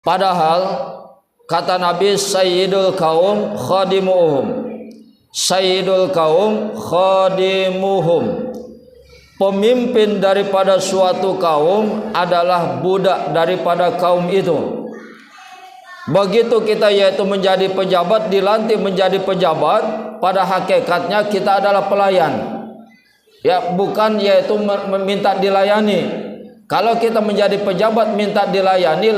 Padahal kata Nabi, sayyidul kaum khadimuhum. Sayyidul kaum khadimuhum. Pemimpin daripada suatu kaum adalah budak daripada kaum itu. Begitu kita yaitu menjadi pejabat, dilantik menjadi pejabat, pada hakikatnya kita adalah pelayan. Ya, bukan yaitu meminta dilayani. Kalau kita menjadi pejabat minta dilayani,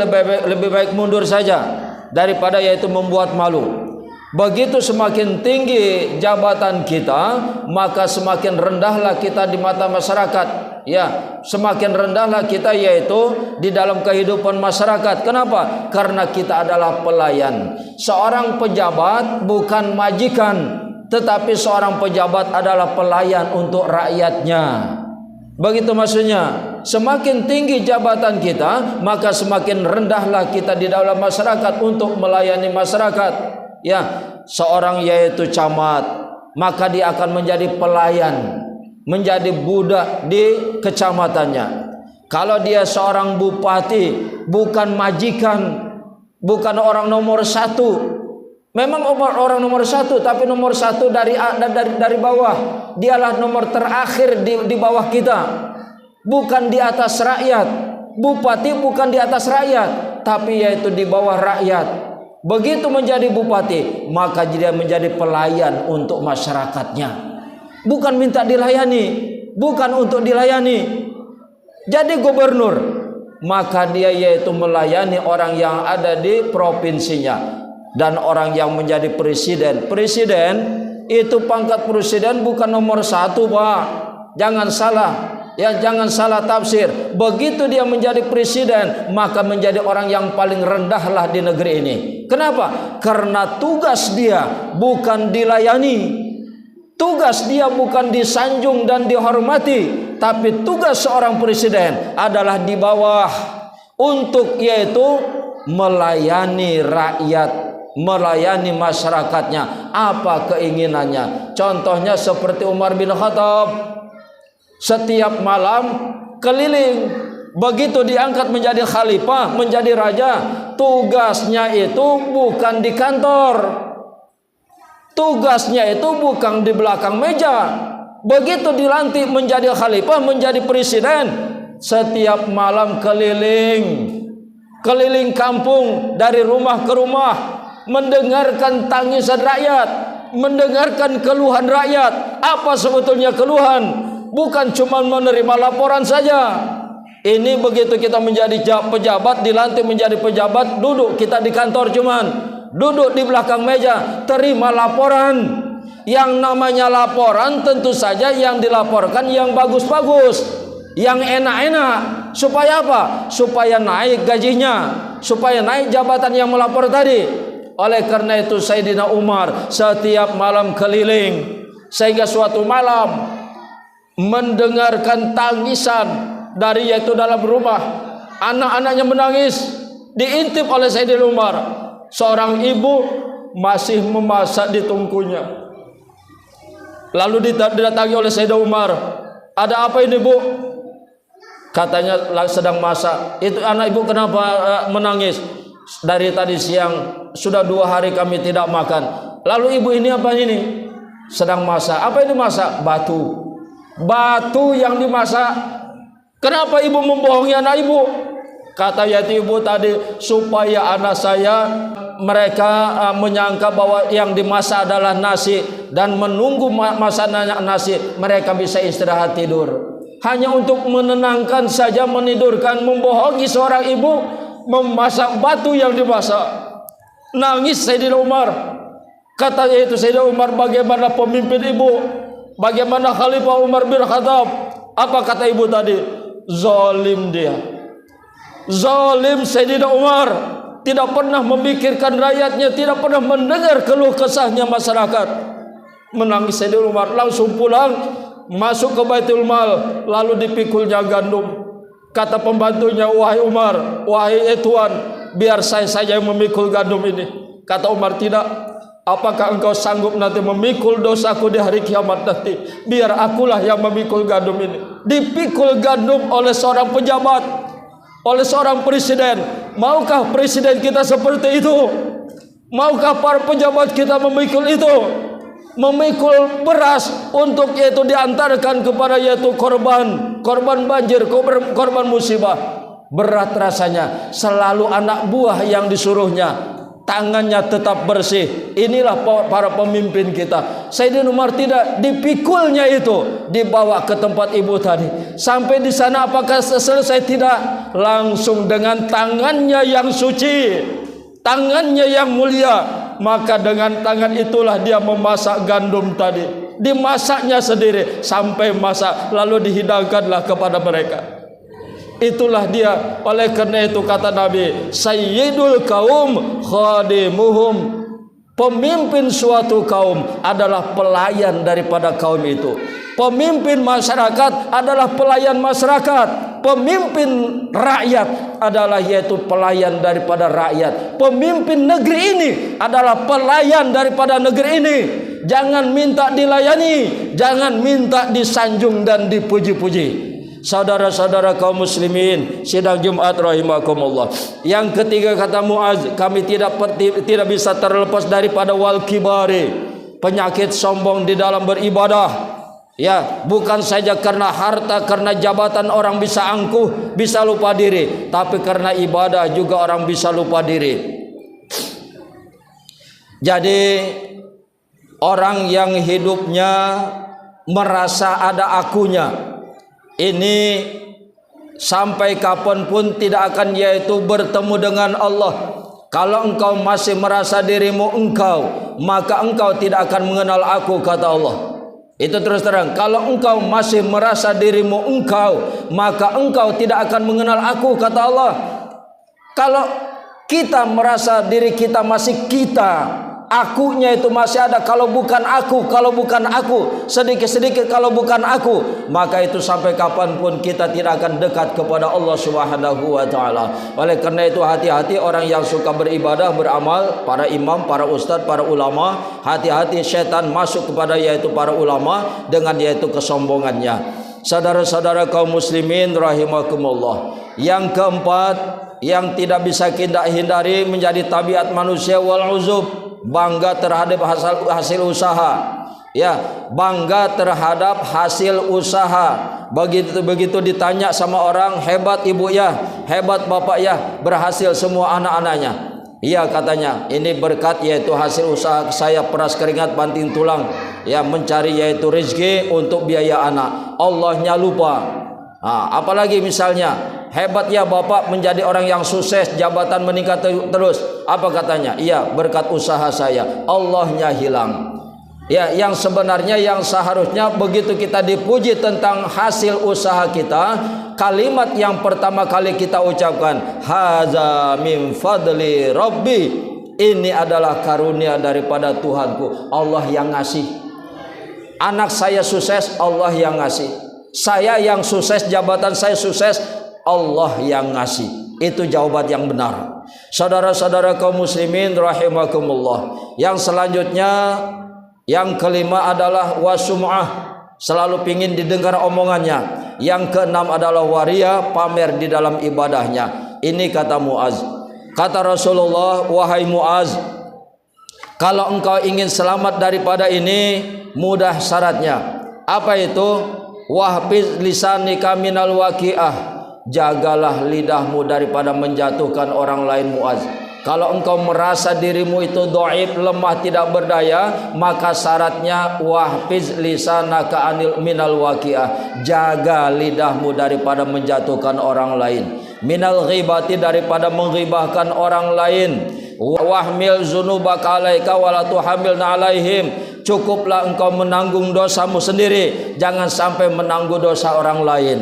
lebih baik mundur saja daripada yaitu membuat malu. Begitu semakin tinggi jabatan kita, maka semakin rendahlah kita di mata masyarakat. Ya, semakin rendahlah kita yaitu di dalam kehidupan masyarakat. Kenapa? Karena kita adalah pelayan. Seorang pejabat bukan majikan, tetapi seorang pejabat adalah pelayan untuk rakyatnya. Begitu maksudnya. Semakin tinggi jabatan kita, maka semakin rendahlah kita di dalam masyarakat untuk melayani masyarakat. Ya, seorang yaitu camat, maka dia akan menjadi pelayan, menjadi budak di kecamatannya. Kalau dia seorang bupati, bukan majikan, bukan orang nomor satu. Memang orang nomor satu, tapi nomor satu dari bawah. Dialah nomor terakhir di bawah kita, bukan di atas rakyat. Bupati bukan di atas rakyat, tapi yaitu di bawah rakyat. Begitu menjadi bupati, maka dia menjadi pelayan untuk masyarakatnya. Bukan minta dilayani, bukan untuk dilayani. Jadi gubernur, maka dia yaitu melayani orang yang ada di provinsinya. Dan orang yang menjadi presiden. Presiden itu pangkat presiden bukan nomor satu, Pak. Jangan salah. Ya, jangan salah tafsir. Begitu dia menjadi presiden, maka menjadi orang yang paling rendahlah di negeri ini. Kenapa? Karena tugas dia bukan dilayani. Tugas dia bukan disanjung dan dihormati, tapi tugas seorang presiden adalah di bawah untuk yaitu melayani rakyat, melayani masyarakatnya. Apa keinginannya? Contohnya seperti Umar bin Khattab. Setiap malam keliling. Begitu diangkat menjadi khalifah, menjadi raja, tugasnya itu bukan di kantor. Tugasnya itu bukan di belakang meja. Begitu dilantik menjadi khalifah, menjadi presiden, setiap malam keliling. Keliling kampung dari rumah ke rumah, mendengarkan tangisan rakyat, mendengarkan keluhan rakyat. Apa sebetulnya keluhan? Bukan cuma menerima laporan saja. Ini begitu kita menjadi pejabat, dilantik menjadi pejabat, duduk kita di kantor cuman duduk di belakang meja, terima laporan. Yang namanya laporan tentu saja yang dilaporkan yang bagus-bagus, yang enak-enak. Supaya apa? Supaya naik gajinya, supaya naik jabatan yang melapor tadi. Oleh karena itu Sayyidina Umar setiap malam keliling, sehingga suatu malam mendengarkan tangisan dari yaitu dalam rumah, anak-anaknya menangis, diintip oleh Sayyidina Umar. Seorang ibu masih memasak di tungkunya. Lalu didatangi oleh Sayyidina Umar. Ada apa ini, Bu? Katanya sedang masak. Itu anak ibu kenapa menangis? Dari tadi siang sudah 2 hari kami tidak makan. Lalu ibu ini apa ini? Sedang masak. Apa ini masak? Batu. Batu yang dimasak. Kenapa ibu membohongi anak ibu? Kata yaitu ibu tadi, supaya anak saya mereka menyangka bahwa yang dimasak adalah nasi, dan menunggu masaknya nasi mereka bisa istirahat tidur. Hanya untuk menenangkan saja, menidurkan, membohongi seorang ibu, memasak batu yang dimasak. Nangis Sayyidina Umar. Kata yaitu Sayyidina Umar, bagaimana pemimpin ibu? Bagaimana Khalifah Umar bin Khattab? Apa kata ibu tadi? Zalim dia. Zalim Sayyidina Umar. Tidak pernah memikirkan rakyatnya, tidak pernah mendengar keluh kesahnya masyarakat. Menangis Sayyidina Umar. Langsung pulang, masuk ke Baitul Mal, lalu dipikulnya gandum. Kata pembantunya, wahai Umar, wahai Tuan, biar saya saja yang memikul gandum ini. Kata Umar, tidak. Apakah engkau sanggup nanti memikul dosaku di hari kiamat nanti? Biar akulah yang memikul gandum ini. Dipikul gandum oleh seorang pejabat. oleh seorang presiden. Maukah presiden kita seperti itu? Maukah para pejabat kita memikul itu? Memikul beras untuk yaitu diantarkan kepada yaitu korban banjir, korban musibah. Berat rasanya. Selalu anak buah yang disuruhnya, tangannya tetap bersih. Inilah para pemimpin kita. Sayyidina Umar tidak, dipikulnya itu dibawa ke tempat ibu tadi. Sampai di sana apakah selesai? Tidak. Langsung dengan tangannya yang suci, tangannya yang mulia, maka dengan tangan itulah dia memasak gandum tadi. Dimasaknya sendiri sampai masak, lalu dihidangkanlah kepada mereka. Itulah dia. Oleh karena itu kata Nabi, sayyidul kaum khadimuhum. Pemimpin suatu kaum adalah pelayan daripada kaum itu. Pemimpin masyarakat adalah pelayan masyarakat. Pemimpin rakyat adalah yaitu pelayan daripada rakyat. Pemimpin negeri ini adalah pelayan daripada negeri ini. Jangan minta dilayani, jangan minta disanjung dan dipuji-puji. Saudara-saudara kaum muslimin sidang Jumat rahimakumullah. Yang ketiga kata Muaz, kami tidak bisa terlepas daripada wal kibari, penyakit sombong di dalam beribadah. Ya, bukan saja karena harta, karena jabatan orang bisa angkuh, bisa lupa diri, tapi karena ibadah juga orang bisa lupa diri. Jadi orang yang hidupnya merasa ada akunya, ini sampai kapanpun tidak akan yaitu bertemu dengan Allah. Kalau engkau masih merasa dirimu engkau, maka engkau tidak akan mengenal aku, kata Allah. Itu terus terang. Kalau engkau masih merasa dirimu engkau, maka engkau tidak akan mengenal aku, kata Allah. Kalau kita merasa diri kita masih kita, akunya itu masih ada, kalau bukan aku, sedikit-sedikit kalau bukan aku, maka itu sampai kapanpun kita tidak akan dekat kepada Allah Subhanahu wa ta'ala. Oleh karena itu hati-hati orang yang suka beribadah, beramal, para imam, para ustadz, para ulama. Hati-hati setan masuk kepada yaitu para ulama dengan yaitu kesombongannya. Saudara-saudara kaum muslimin rahimakumullah. Yang keempat, yang tidak bisa kita hindari menjadi tabiat manusia, wal uzub, bangga terhadap hasil usaha. Ya, bangga terhadap hasil usaha. Begitu ditanya sama orang, hebat ibu ya, hebat bapak ya, berhasil semua anak-anaknya. Iya katanya, ini berkat yaitu hasil usaha saya, peras keringat banting tulang, ya, mencari yaitu rezeki untuk biaya anak. Allahnya lupa. Apalagi misalnya, hebat ya bapak menjadi orang yang sukses, jabatan meningkat terus. Apa katanya? Iya, berkat usaha saya. Allahnya hilang. Ya, yang sebenarnya yang seharusnya begitu kita dipuji tentang hasil usaha kita, kalimat yang pertama kali kita ucapkan, haza min fadli rabbi. Ini adalah karunia daripada Tuhanku. Allah yang ngasih. Anak saya sukses, Allah yang ngasih. Saya yang sukses, jabatan saya sukses, Allah yang ngasih. Itu jawaban yang benar. Saudara-saudara kaum muslimin rahimakumullah. Yang selanjutnya, yang kelima adalah wasum'ah, selalu pingin didengar omongannya. Yang keenam adalah waria, pamer di dalam ibadahnya. Ini kata Muaz. Kata Rasulullah, wahai Muaz, kalau engkau ingin selamat daripada ini, mudah syaratnya. Apa itu? Wahfiz lisanika minal waqi'ah, jagalah lidahmu daripada menjatuhkan orang lain. Muaz, kalau engkau merasa dirimu itu dhaif, lemah, tidak berdaya, maka syaratnya wahfiz lisanaka anil minal waqi'ah, jaga lidahmu daripada menjatuhkan orang lain. Minal ghibati, daripada menghibahkan orang lain. Wahmil dzunubaka alaika wala tuhamilna alaihim, cukuplah engkau menanggung dosamu sendiri, jangan sampai menanggung dosa orang lain.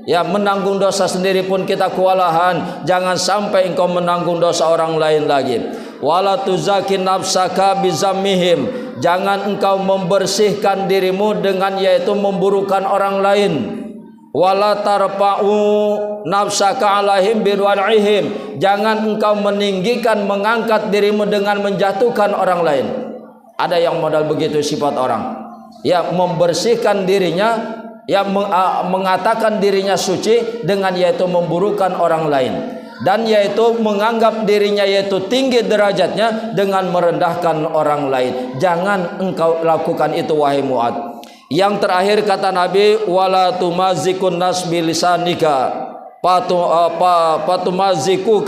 Ya, menanggung dosa sendiri pun kita kewalahan, jangan sampai engkau menanggung dosa orang lain lagi. Wala tuzaki nafsaka bizammihim, jangan engkau membersihkan dirimu dengan yaitu memburukan orang lain. Wala tarfa'u nafsaka alaihim birwa'ihim, jangan engkau meninggikan, mengangkat dirimu dengan menjatuhkan orang lain. Ada yang modal begitu sifat orang, ya, membersihkan dirinya yang mengatakan dirinya suci dengan yaitu memburukan orang lain, dan yaitu menganggap dirinya yaitu tinggi derajatnya dengan merendahkan orang lain. Jangan engkau lakukan itu wahai Mu'adz. Yang terakhir kata Nabi, wala tumazikun nas bilisanika patumaziku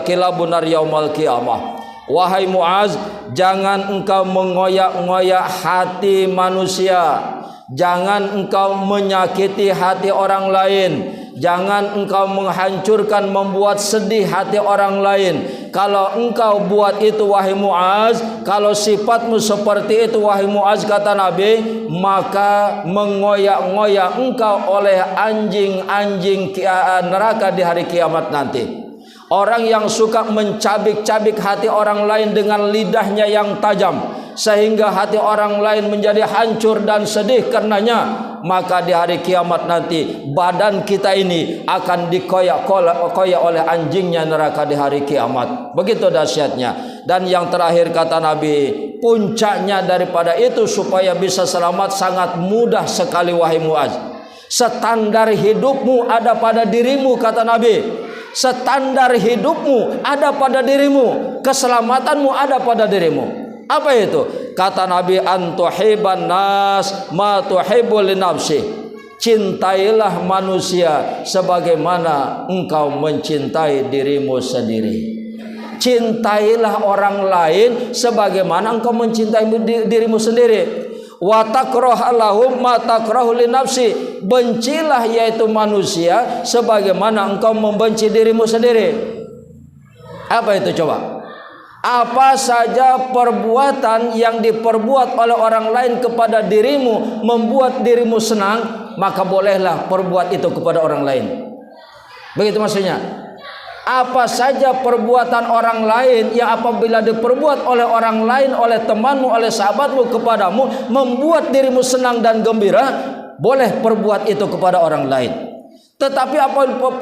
kilabun nar yaumal qiyamah. Wahai Mu'adz, jangan engkau mengoyak-ngoyak hati manusia, jangan engkau menyakiti hati orang lain, jangan engkau menghancurkan, membuat sedih hati orang lain. Kalau engkau buat itu wahai Mu'adz, kalau sifatmu seperti itu wahai Mu'adz, kata Nabi, maka mengoyak-ngoyak engkau oleh anjing-anjing neraka di hari kiamat nanti. Orang yang suka mencabik-cabik hati orang lain dengan lidahnya yang tajam, sehingga hati orang lain menjadi hancur dan sedih karenanya, maka di hari kiamat nanti badan kita ini akan dikoyak-koyak oleh anjingnya neraka di hari kiamat. Begitu dahsyatnya. Dan yang terakhir kata Nabi, puncaknya daripada itu supaya bisa selamat sangat mudah sekali wahai Mu'adz. Standar hidupmu ada pada dirimu, kata Nabi. Standar hidupmu ada pada dirimu, keselamatanmu ada pada dirimu. Apa itu? Kata Nabi, antuhiban nas ma tuhibbu li nafsi. Cintailah manusia sebagaimana engkau mencintai dirimu sendiri. Cintailah orang lain sebagaimana engkau mencintai dirimu sendiri. Wa takrah lahum ma takrahu li nafsi. Bencilah yaitu manusia sebagaimana engkau membenci dirimu sendiri. Apa itu coba? Apa saja perbuatan yang diperbuat oleh orang lain kepada dirimu membuat dirimu senang, maka bolehlah perbuat itu kepada orang lain. Begitu maksudnya. Apa saja perbuatan orang lain yang apabila diperbuat oleh orang lain, oleh temanmu, oleh sahabatmu kepadamu, membuat dirimu senang dan gembira, boleh perbuat itu kepada orang lain. Tetapi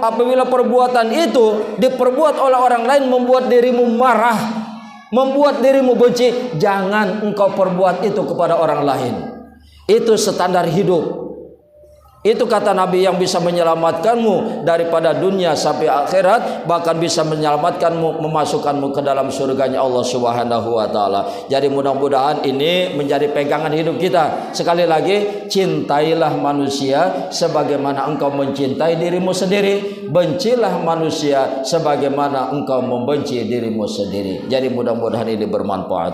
apabila perbuatan itu diperbuat oleh orang lain membuat dirimu marah, membuat dirimu benci, jangan engkau perbuat itu kepada orang lain. Itu standar hidup. Itu kata Nabi yang bisa menyelamatkanmu daripada dunia sampai akhirat, bahkan bisa menyelamatkanmu, memasukkanmu ke dalam surganya Allah Subhanahu wa taala. Jadi mudah-mudahan ini menjadi pegangan hidup kita. Sekali lagi, cintailah manusia sebagaimana engkau mencintai dirimu sendiri. Bencilah manusia sebagaimana engkau membenci dirimu sendiri. Jadi mudah-mudahan ini bermanfaat.